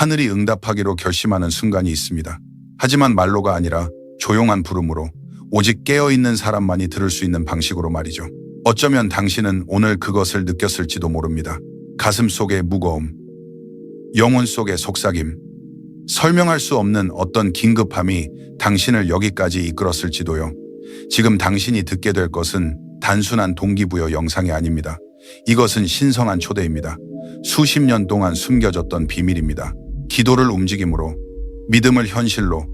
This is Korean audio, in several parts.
하늘이 응답하기로 결심하는 순간이 있습니다. 하지만 말로가 아니라 조용한 부름으로 오직 깨어있는 사람만이 들을 수 있는 방식으로 말이죠. 어쩌면 당신은 오늘 그것을 느꼈을지도 모릅니다. 가슴 속의 무거움, 영혼 속의 속삭임, 설명할 수 없는 어떤 긴급함이 당신을 여기까지 이끌었을지도요. 지금 당신이 듣게 될 것은 단순한 동기부여 영상이 아닙니다. 이것은 신성한 초대입니다. 수십 년 동안 숨겨졌던 비밀입니다. 기도를 움직임으로, 믿음을 현실로,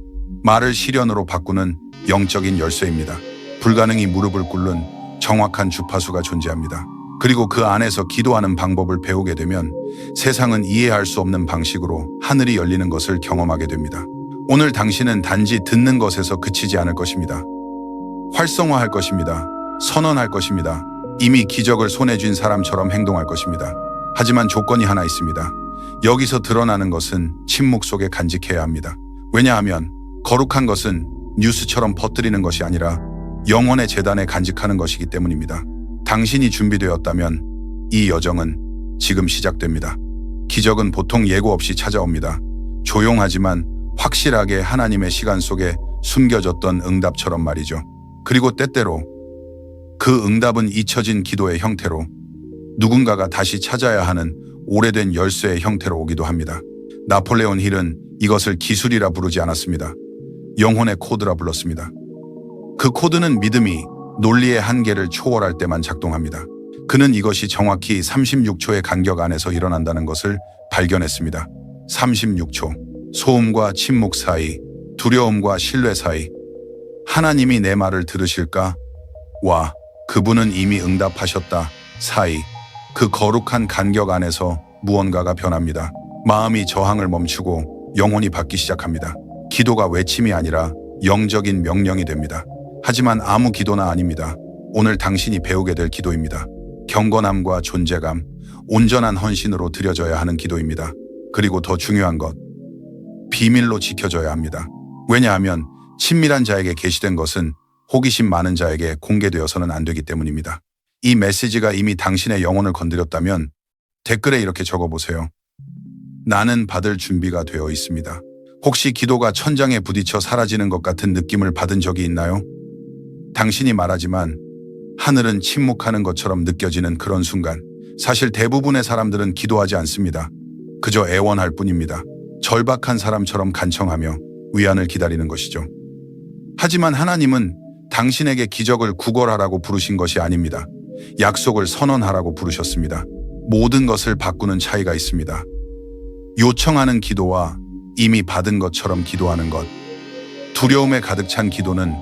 말을 실현으로 바꾸는 영적인 열쇠입니다. 불가능이 무릎을 꿇는 정확한 주파수가 존재합니다. 그리고 그 안에서 기도하는 방법을 배우게 되면 세상은 이해할 수 없는 방식으로 하늘이 열리는 것을 경험하게 됩니다. 오늘 당신은 단지 듣는 것에서 그치지 않을 것입니다. 활성화할 것입니다. 선언할 것입니다. 이미 기적을 손에 쥔 사람처럼 행동할 것입니다. 하지만 조건이 하나 있습니다. 여기서 드러나는 것은 침묵 속에 간직해야 합니다. 왜냐하면 거룩한 것은 뉴스처럼 퍼뜨리는 것이 아니라 영혼의 재단에 간직하는 것이기 때문입니다. 당신이 준비되었다면 이 여정은 지금 시작됩니다. 기적은 보통 예고 없이 찾아옵니다. 조용하지만 확실하게 하나님의 시간 속에 숨겨졌던 응답처럼 말이죠. 그리고 때때로 그 응답은 잊혀진 기도의 형태로, 누군가가 다시 찾아야 하는 오래된 열쇠의 형태로 오기도 합니다. 나폴레온 힐은 이것을 기술이라 부르지 않았습니다. 영혼의 코드라 불렀습니다. 그 코드는 믿음이 논리의 한계를 초월할 때만 작동합니다. 그는 이것이 정확히 36초의 간격 안에서 일어난다는 것을 발견했습니다. 36초. 소음과 침묵 사이, 두려움과 신뢰 사이. 하나님이 내 말을 들으실까? 와, 그분은 이미 응답하셨다. 사이. 그 거룩한 간격 안에서 무언가가 변합니다. 마음이 저항을 멈추고 영혼이 받기 시작합니다. 기도가 외침이 아니라 영적인 명령이 됩니다. 하지만 아무 기도나 아닙니다. 오늘 당신이 배우게 될 기도입니다. 경건함과 존재감, 온전한 헌신으로 드려져야 하는 기도입니다. 그리고 더 중요한 것, 비밀로 지켜져야 합니다. 왜냐하면 친밀한 자에게 계시된 것은 호기심 많은 자에게 공개되어서는 안 되기 때문입니다. 이 메시지가 이미 당신의 영혼을 건드렸다면 댓글에 이렇게 적어보세요. 나는 받을 준비가 되어 있습니다. 혹시 기도가 천장에 부딪혀 사라지는 것 같은 느낌을 받은 적이 있나요? 당신이 말하지만 하늘은 침묵하는 것처럼 느껴지는 그런 순간, 사실 대부분의 사람들은 기도하지 않습니다. 그저 애원할 뿐입니다. 절박한 사람처럼 간청하며 위안을 기다리는 것이죠. 하지만 하나님은 당신에게 기적을 구걸하라고 부르신 것이 아닙니다. 약속을 선언하라고 부르셨습니다. 모든 것을 바꾸는 차이가 있습니다. 요청하는 기도와 이미 받은 것처럼 기도하는 것. 두려움에 가득 찬 기도는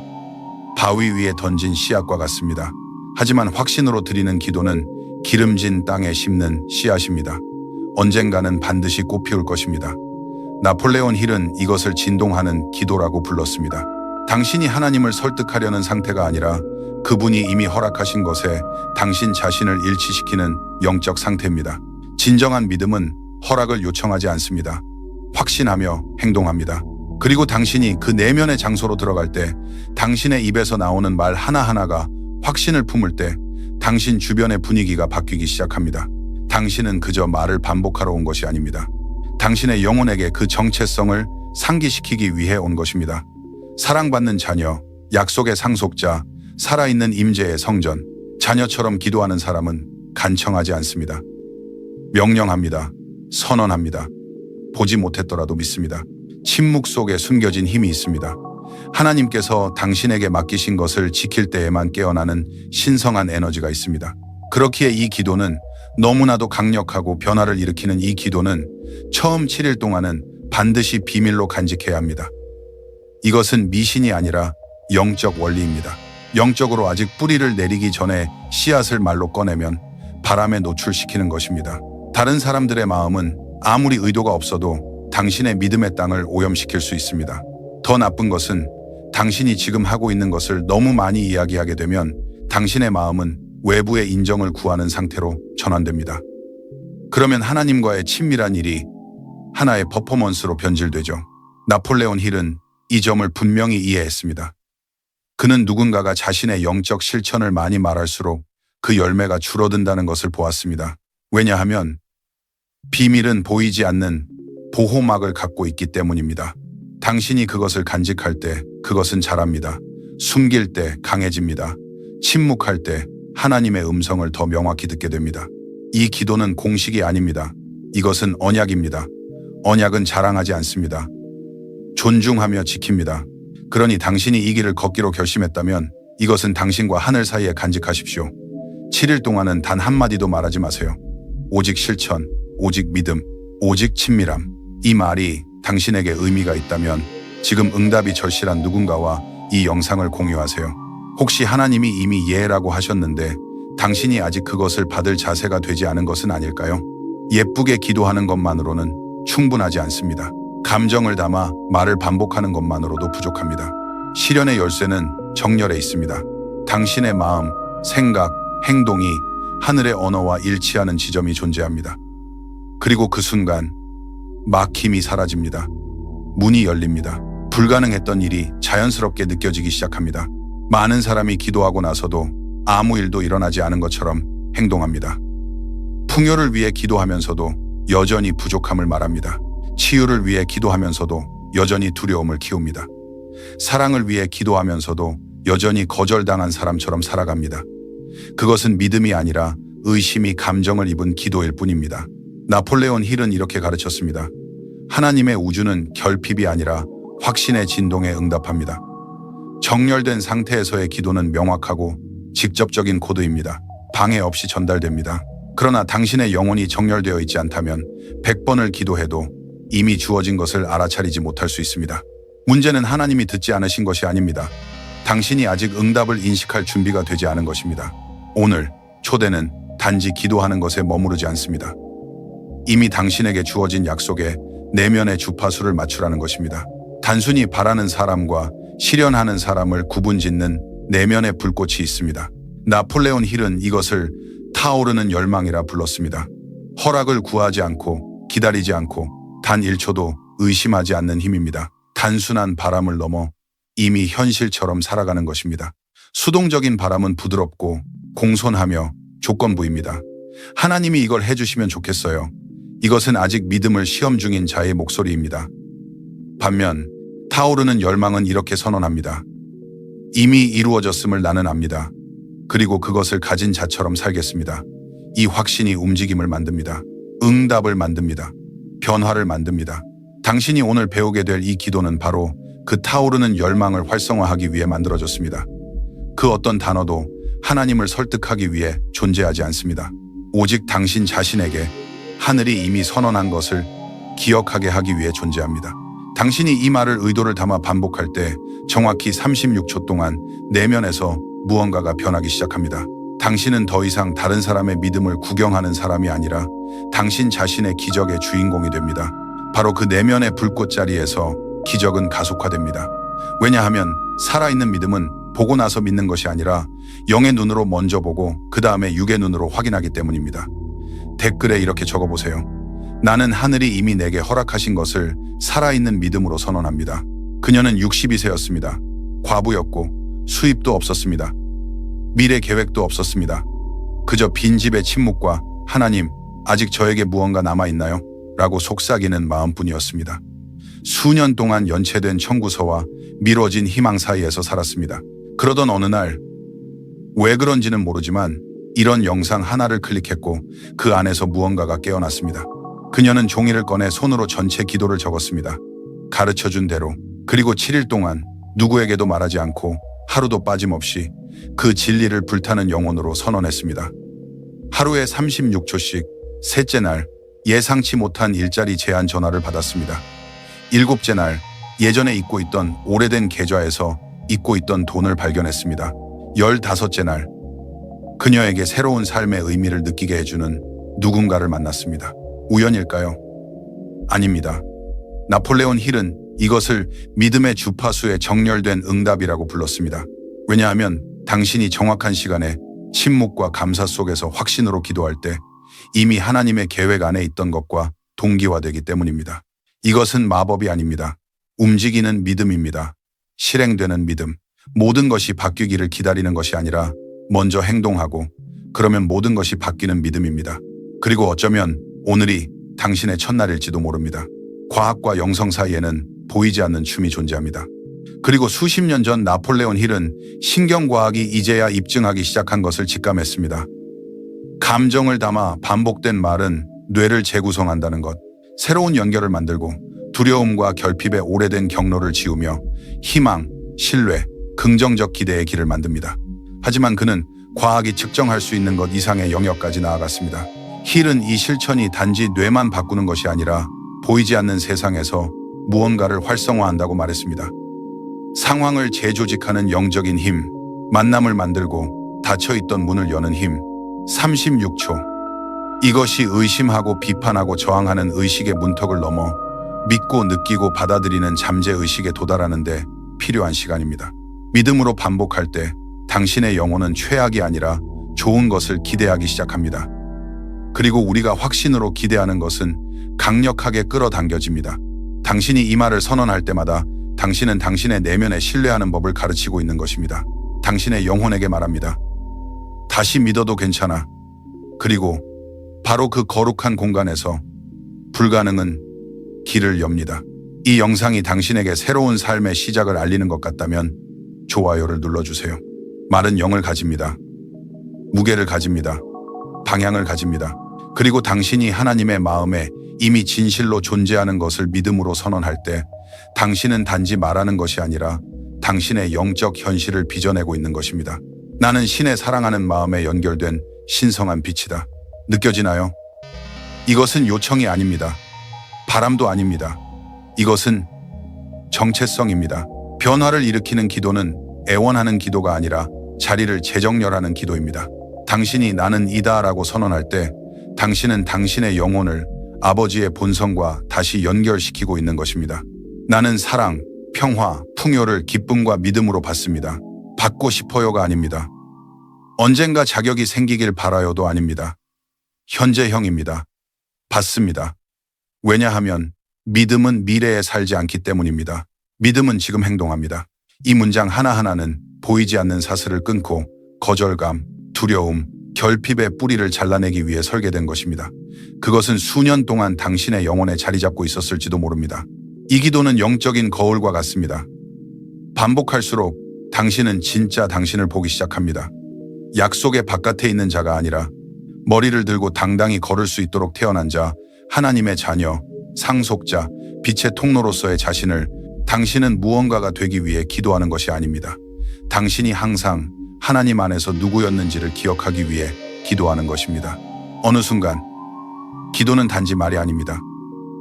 바위 위에 던진 씨앗과 같습니다. 하지만 확신으로 드리는 기도는 기름진 땅에 심는 씨앗입니다. 언젠가는 반드시 꽃피울 것입니다. 나폴레온 힐은 이것을 진동하는 기도라고 불렀습니다. 당신이 하나님을 설득하려는 상태가 아니라 그분이 이미 허락하신 것에 당신 자신을 일치시키는 영적 상태입니다. 진정한 믿음은 허락을 요청하지 않습니다. 확신하며 행동합니다. 그리고 당신이 그 내면의 장소로 들어갈 때, 당신의 입에서 나오는 말 하나하나가 확신을 품을 때 당신 주변의 분위기가 바뀌기 시작합니다. 당신은 그저 말을 반복하러 온 것이 아닙니다. 당신의 영혼에게 그 정체성을 상기시키기 위해 온 것입니다. 사랑받는 자녀, 약속의 상속자, 살아있는 임재의 성전. 자녀처럼 기도하는 사람은 간청하지 않습니다. 명령합니다. 선언합니다. 보지 못했더라도 믿습니다. 침묵 속에 숨겨진 힘이 있습니다. 하나님께서 당신에게 맡기신 것을 지킬 때에만 깨어나는 신성한 에너지가 있습니다. 그렇기에 이 기도는 너무나도 강력하고 변화를 일으키는 이 기도는 처음 7일 동안은 반드시 비밀로 간직해야 합니다. 이것은 미신이 아니라 영적 원리입니다. 영적으로 아직 뿌리를 내리기 전에 씨앗을 말로 꺼내면 바람에 노출시키는 것입니다. 다른 사람들의 마음은 아무리 의도가 없어도 당신의 믿음의 땅을 오염시킬 수 있습니다. 더 나쁜 것은 당신이 지금 하고 있는 것을 너무 많이 이야기하게 되면 당신의 마음은 외부의 인정을 구하는 상태로 전환됩니다. 그러면 하나님과의 친밀한 일이 하나의 퍼포먼스로 변질되죠. 나폴레온 힐은 이 점을 분명히 이해했습니다. 그는 누군가가 자신의 영적 실천을 많이 말할수록 그 열매가 줄어든다는 것을 보았습니다. 왜냐하면 비밀은 보이지 않는 보호막을 갖고 있기 때문입니다. 당신이 그것을 간직할 때 그것은 자랍니다. 숨길 때 강해집니다. 침묵할 때 하나님의 음성을 더 명확히 듣게 됩니다. 이 기도는 공식이 아닙니다. 이것은 언약입니다. 언약은 자랑하지 않습니다. 존중하며 지킵니다. 그러니 당신이 이 길을 걷기로 결심했다면 이것은 당신과 하늘 사이에 간직하십시오. 7일 동안은 단 한마디도 말하지 마세요. 오직 실천, 오직 믿음, 오직 친밀함. 이 말이 당신에게 의미가 있다면 지금 응답이 절실한 누군가와 이 영상을 공유하세요. 혹시 하나님이 이미 예라고 하셨는데 당신이 아직 그것을 받을 자세가 되지 않은 것은 아닐까요? 예쁘게 기도하는 것만으로는 충분하지 않습니다. 감정을 담아 말을 반복하는 것만으로도 부족합니다. 실현의 열쇠는 정렬에 있습니다. 당신의 마음, 생각, 행동이 하늘의 언어와 일치하는 지점이 존재합니다. 그리고 그 순간 막힘이 사라집니다. 문이 열립니다. 불가능했던 일이 자연스럽게 느껴지기 시작합니다. 많은 사람이 기도하고 나서도 아무 일도 일어나지 않은 것처럼 행동합니다. 풍요를 위해 기도하면서도 여전히 부족함을 말합니다. 치유를 위해 기도하면서도 여전히 두려움을 키웁니다. 사랑을 위해 기도하면서도 여전히 거절당한 사람처럼 살아갑니다. 그것은 믿음이 아니라 의심이 감정을 입은 기도일 뿐입니다. 나폴레온 힐은 이렇게 가르쳤습니다. 하나님의 우주는 결핍이 아니라 확신의 진동에 응답합니다. 정렬된 상태에서의 기도는 명확하고 직접적인 코드입니다. 방해 없이 전달됩니다. 그러나 당신의 영혼이 정렬되어 있지 않다면 100번을 기도해도 이미 주어진 것을 알아차리지 못할 수 있습니다. 문제는 하나님이 듣지 않으신 것이 아닙니다. 당신이 아직 응답을 인식할 준비가 되지 않은 것입니다. 오늘 초대는 단지 기도하는 것에 머무르지 않습니다. 이미 당신에게 주어진 약속에 내면의 주파수를 맞추라는 것입니다. 단순히 바라는 사람과 실현하는 사람을 구분짓는 내면의 불꽃이 있습니다. 나폴레온 힐은 이것을 타오르는 열망이라 불렀습니다. 허락을 구하지 않고 기다리지 않고 단 1초도 의심하지 않는 힘입니다. 단순한 바람을 넘어 이미 현실처럼 살아가는 것입니다. 수동적인 바람은 부드럽고 공손하며 조건부입니다. 하나님이 이걸 해주시면 좋겠어요. 이것은 아직 믿음을 시험 중인 자의 목소리입니다. 반면 타오르는 열망은 이렇게 선언합니다. 이미 이루어졌음을 나는 압니다. 그리고 그것을 가진 자처럼 살겠습니다. 이 확신이 움직임을 만듭니다. 응답을 만듭니다. 변화를 만듭니다. 당신이 오늘 배우게 될 이 기도는 바로 그 타오르는 열망을 활성화하기 위해 만들어졌습니다. 그 어떤 단어도 하나님을 설득하기 위해 존재하지 않습니다. 오직 당신 자신에게 하늘이 이미 선언한 것을 기억하게 하기 위해 존재합니다. 당신이 이 말을 의도를 담아 반복할 때 정확히 36초 동안 내면에서 무언가가 변하기 시작합니다. 당신은 더 이상 다른 사람의 믿음을 구경하는 사람이 아니라 당신 자신의 기적의 주인공이 됩니다. 바로 그 내면의 불꽃 자리에서 기적은 가속화됩니다. 왜냐하면 살아있는 믿음은 보고 나서 믿는 것이 아니라 영의 눈으로 먼저 보고 그 다음에 육의 눈으로 확인하기 때문입니다. 댓글에 이렇게 적어보세요. 나는 하늘이 이미 내게 허락하신 것을 살아있는 믿음으로 선언합니다. 그녀는 62세였습니다. 과부였고 수입도 없었습니다. 미래 계획도 없었습니다. 그저 빈집의 침묵과 하나님, 아직 저에게 무언가 남아있나요? 라고 속삭이는 마음뿐이었습니다. 수년 동안 연체된 청구서와 미뤄진 희망 사이에서 살았습니다. 그러던 어느 날, 왜 그런지는 모르지만 이런 영상 하나를 클릭했고 그 안에서 무언가가 깨어났습니다. 그녀는 종이를 꺼내 손으로 전체 기도를 적었습니다. 가르쳐준 대로. 그리고 7일 동안 누구에게도 말하지 않고 하루도 빠짐없이 그 진리를 불타는 영혼으로 선언했습니다. 하루에 36초씩 셋째 날 예상치 못한 일자리 제안 전화를 받았습니다. 일곱째 날 예전에 잊고 있던 오래된 계좌에서 잊고 있던 돈을 발견했습니다. 15째 날 그녀에게 새로운 삶의 의미를 느끼게 해주는 누군가를 만났습니다. 우연일까요? 아닙니다. 나폴레온 힐은 이것을 믿음의 주파수에 정렬된 응답이라고 불렀습니다. 왜냐하면 당신이 정확한 시간에 침묵과 감사 속에서 확신으로 기도할 때 이미 하나님의 계획 안에 있던 것과 동기화되기 때문입니다. 이것은 마법이 아닙니다. 움직이는 믿음입니다. 실행되는 믿음. 모든 것이 바뀌기를 기다리는 것이 아니라 먼저 행동하고 그러면 모든 것이 바뀌는 믿음입니다. 그리고 어쩌면 오늘이 당신의 첫날일지도 모릅니다. 과학과 영성 사이에는 보이지 않는 춤이 존재합니다. 그리고 수십 년 전 나폴레온 힐은 신경과학이 이제야 입증하기 시작한 것을 직감했습니다. 감정을 담아 반복된 말은 뇌를 재구성한다는 것, 새로운 연결을 만들고 두려움과 결핍의 오래된 경로를 지우며 희망, 신뢰, 긍정적 기대의 길을 만듭니다. 하지만 그는 과학이 측정할 수 있는 것 이상의 영역까지 나아갔습니다. 힐은 이 실천이 단지 뇌만 바꾸는 것이 아니라 보이지 않는 세상에서 무언가를 활성화한다고 말했습니다. 상황을 재조직하는 영적인 힘, 만남을 만들고 닫혀있던 문을 여는 힘, 36초. 이것이 의심하고 비판하고 저항하는 의식의 문턱을 넘어 믿고 느끼고 받아들이는 잠재의식에 도달하는 데 필요한 시간입니다. 믿음으로 반복할 때 당신의 영혼은 최악이 아니라 좋은 것을 기대하기 시작합니다. 그리고 우리가 확신으로 기대하는 것은 강력하게 끌어당겨집니다. 당신이 이 말을 선언할 때마다 당신은 당신의 내면에 신뢰하는 법을 가르치고 있는 것입니다. 당신의 영혼에게 말합니다. 다시 믿어도 괜찮아. 그리고 바로 그 거룩한 공간에서 불가능은 길을 엽니다. 이 영상이 당신에게 새로운 삶의 시작을 알리는 것 같다면 좋아요를 눌러주세요. 말은 영을 가집니다. 무게를 가집니다. 방향을 가집니다. 그리고 당신이 하나님의 마음에 이미 진실로 존재하는 것을 믿음으로 선언할 때 당신은 단지 말하는 것이 아니라 당신의 영적 현실을 빚어내고 있는 것입니다. 나는 신의 사랑하는 마음에 연결된 신성한 빛이다. 느껴지나요? 이것은 요청이 아닙니다. 바람도 아닙니다. 이것은 정체성입니다. 변화를 일으키는 기도는 애원하는 기도가 아니라 자리를 재정렬하는 기도입니다. 당신이 나는 이다라고 선언할 때 당신은 당신의 영혼을 아버지의 본성과 다시 연결시키고 있는 것입니다. 나는 사랑, 평화, 풍요를 기쁨과 믿음으로 받습니다. 받고 싶어요가 아닙니다. 언젠가 자격이 생기길 바라요도 아닙니다. 현재형입니다. 받습니다. 왜냐하면 믿음은 미래에 살지 않기 때문입니다. 믿음은 지금 행동합니다. 이 문장 하나하나는 보이지 않는 사슬을 끊고 거절감, 두려움, 결핍의 뿌리를 잘라내기 위해 설계된 것입니다. 그것은 수년 동안 당신의 영혼에 자리 잡고 있었을지도 모릅니다. 이 기도는 영적인 거울과 같습니다. 반복할수록 당신은 진짜 당신을 보기 시작합니다. 약속의 바깥에 있는 자가 아니라 머리를 들고 당당히 걸을 수 있도록 태어난 자, 하나님의 자녀, 상속자, 빛의 통로로서의 자신을 당신은 무언가가 되기 위해 기도하는 것이 아닙니다. 당신이 항상 하나님 안에서 누구였는지를 기억하기 위해 기도하는 것입니다. 어느 순간 기도는 단지 말이 아닙니다.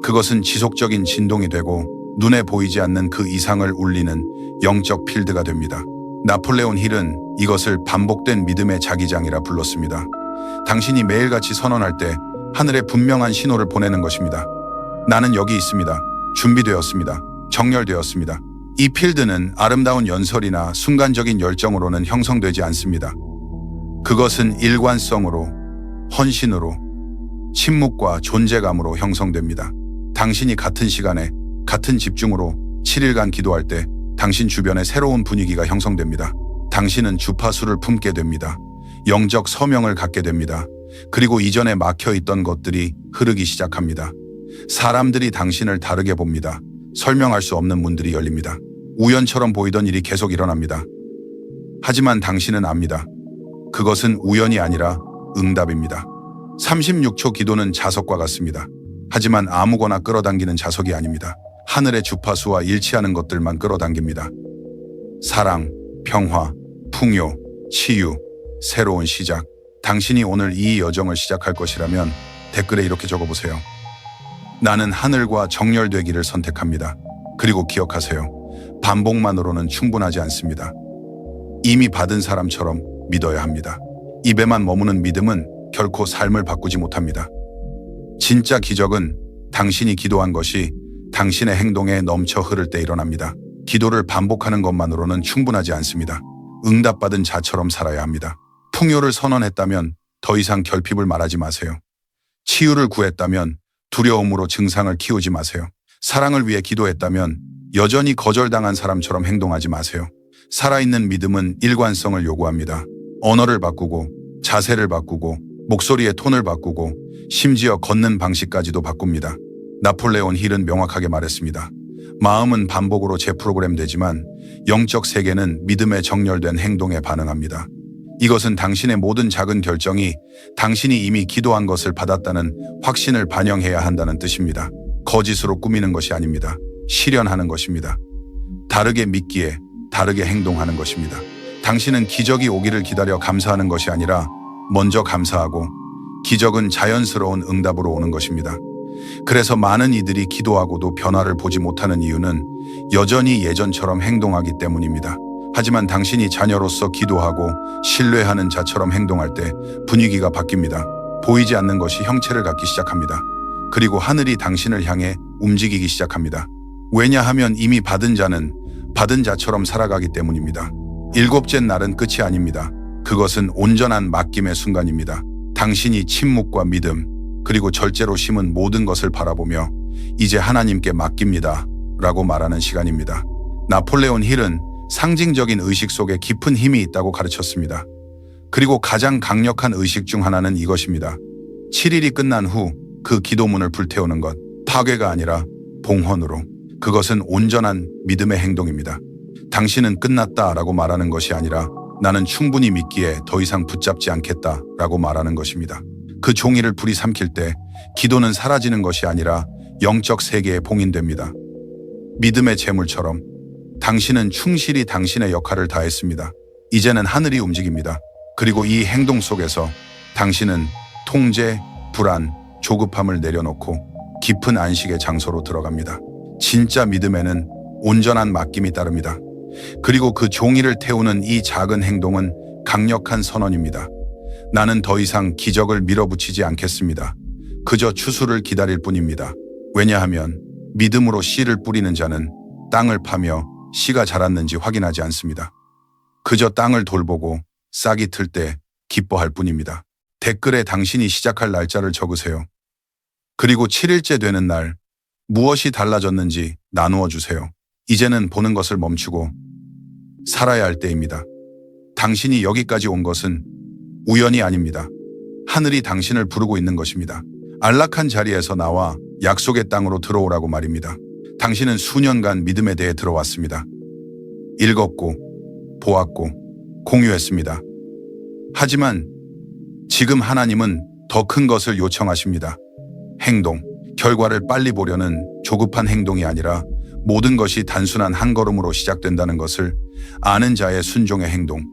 그것은 지속적인 진동이 되고 눈에 보이지 않는 그 이상을 울리는 영적 필드가 됩니다. 나폴레온 힐은 이것을 반복된 믿음의 자기장이라 불렀습니다. 당신이 매일같이 선언할 때 하늘에 분명한 신호를 보내는 것입니다. 나는 여기 있습니다. 준비되었습니다. 정렬되었습니다. 이 필드는 아름다운 연설이나 순간적인 열정으로는 형성되지 않습니다. 그것은 일관성으로, 헌신으로, 침묵과 존재감으로 형성됩니다. 당신이 같은 시간에, 같은 집중으로 7일간 기도할 때 당신 주변에 새로운 분위기가 형성됩니다. 당신은 주파수를 품게 됩니다. 영적 서명을 갖게 됩니다. 그리고 이전에 막혀있던 것들이 흐르기 시작합니다. 사람들이 당신을 다르게 봅니다. 설명할 수 없는 문들이 열립니다. 우연처럼 보이던 일이 계속 일어납니다. 하지만 당신은 압니다. 그것은 우연이 아니라 응답입니다. 36초 기도는 자석과 같습니다. 하지만 아무거나 끌어당기는 자석이 아닙니다. 하늘의 주파수와 일치하는 것들만 끌어당깁니다. 사랑, 평화, 풍요, 치유, 새로운 시작. 당신이 오늘 이 여정을 시작할 것이라면 댓글에 이렇게 적어보세요. 나는 하늘과 정렬되기를 선택합니다. 그리고 기억하세요. 반복만으로는 충분하지 않습니다. 이미 받은 사람처럼 믿어야 합니다. 입에만 머무는 믿음은 결코 삶을 바꾸지 못합니다. 진짜 기적은 당신이 기도한 것이 당신의 행동에 넘쳐 흐를 때 일어납니다. 기도를 반복하는 것만으로는 충분하지 않습니다. 응답받은 자처럼 살아야 합니다. 풍요를 선언했다면 더 이상 결핍을 말하지 마세요. 치유를 구했다면 두려움으로 증상을 키우지 마세요. 사랑을 위해 기도했다면 여전히 거절당한 사람처럼 행동하지 마세요. 살아있는 믿음은 일관성을 요구합니다. 언어를 바꾸고, 자세를 바꾸고, 목소리의 톤을 바꾸고, 심지어 걷는 방식까지도 바꿉니다. 나폴레온 힐은 명확하게 말했습니다. 마음은 반복으로 재프로그램되지만 영적 세계는 믿음에 정렬된 행동에 반응합니다. 이것은 당신의 모든 작은 결정이 당신이 이미 기도한 것을 받았다는 확신을 반영해야 한다는 뜻입니다. 거짓으로 꾸미는 것이 아닙니다. 실현하는 것입니다. 다르게 믿기에 다르게 행동하는 것입니다. 당신은 기적이 오기를 기다려 감사하는 것이 아니라 먼저 감사하고 기적은 자연스러운 응답으로 오는 것입니다. 그래서 많은 이들이 기도하고도 변화를 보지 못하는 이유는 여전히 예전처럼 행동하기 때문입니다. 하지만 당신이 자녀로서 기도하고 신뢰하는 자처럼 행동할 때 분위기가 바뀝니다. 보이지 않는 것이 형체를 갖기 시작합니다. 그리고 하늘이 당신을 향해 움직이기 시작합니다. 왜냐하면 이미 받은 자는 받은 자처럼 살아가기 때문입니다. 일곱째 날은 끝이 아닙니다. 그것은 온전한 맡김의 순간입니다. 당신이 침묵과 믿음, 그리고 절제로 심은 모든 것을 바라보며 이제 하나님께 맡깁니다 라고 말하는 시간입니다. 나폴레온 힐은 상징적인 의식 속에 깊은 힘이 있다고 가르쳤습니다. 그리고 가장 강력한 의식 중 하나는 이것입니다. 7일이 끝난 후 그 기도문을 불태우는 것, 파괴가 아니라 봉헌으로. 그것은 온전한 믿음의 행동입니다. 당신은 끝났다라고 말하는 것이 아니라 나는 충분히 믿기에 더 이상 붙잡지 않겠다라고 말하는 것입니다. 그 종이를 불이 삼킬 때 기도는 사라지는 것이 아니라 영적 세계에 봉인됩니다. 믿음의 제물처럼 당신은 충실히 당신의 역할을 다했습니다. 이제는 하늘이 움직입니다. 그리고 이 행동 속에서 당신은 통제, 불안, 조급함을 내려놓고 깊은 안식의 장소로 들어갑니다. 진짜 믿음에는 온전한 맡김이 따릅니다. 그리고 그 종이를 태우는 이 작은 행동은 강력한 선언입니다. 나는 더 이상 기적을 밀어붙이지 않겠습니다. 그저 추수를 기다릴 뿐입니다. 왜냐하면 믿음으로 씨를 뿌리는 자는 땅을 파며 씨가 자랐는지 확인하지 않습니다. 그저 땅을 돌보고 싹이 틀 때 기뻐할 뿐입니다. 댓글에 당신이 시작할 날짜를 적으세요. 그리고 7일째 되는 날 무엇이 달라졌는지 나누어 주세요. 이제는 보는 것을 멈추고 살아야 할 때입니다. 당신이 여기까지 온 것은 우연이 아닙니다. 하늘이 당신을 부르고 있는 것입니다. 안락한 자리에서 나와 약속의 땅으로 들어오라고 말입니다. 당신은 수년간 믿음에 대해 들어왔습니다. 읽었고, 보았고, 공유했습니다. 하지만 지금 하나님은 더 큰 것을 요청하십니다. 행동, 결과를 빨리 보려는 조급한 행동이 아니라 모든 것이 단순한 한 걸음으로 시작된다는 것을 아는 자의 순종의 행동.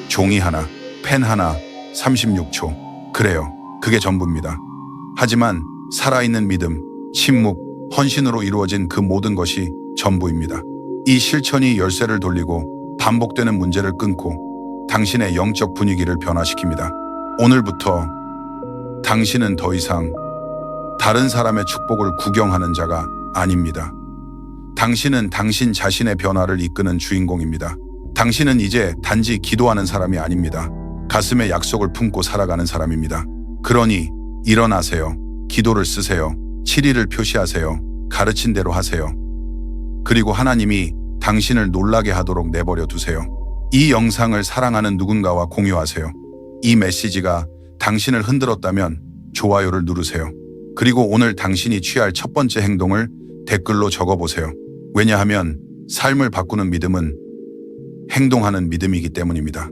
종이 하나, 펜 하나, 36초. 그래요. 그게 전부입니다. 하지만 살아있는 믿음, 침묵, 헌신으로 이루어진 그 모든 것이 전부입니다. 이 실천이 열쇠를 돌리고 반복되는 문제를 끊고 당신의 영적 분위기를 변화시킵니다. 오늘부터 당신은 더 이상 다른 사람의 축복을 구경하는 자가 아닙니다. 당신은 당신 자신의 변화를 이끄는 주인공입니다. 당신은 이제 단지 기도하는 사람이 아닙니다. 가슴에 약속을 품고 살아가는 사람입니다. 그러니 일어나세요. 기도를 쓰세요. 7일을 표시하세요. 가르친 대로 하세요. 그리고 하나님이 당신을 놀라게 하도록 내버려 두세요. 이 영상을 사랑하는 누군가와 공유하세요. 이 메시지가 당신을 흔들었다면 좋아요를 누르세요. 그리고 오늘 당신이 취할 첫 번째 행동을 댓글로 적어보세요. 왜냐하면 삶을 바꾸는 믿음은 행동하는 믿음이기 때문입니다.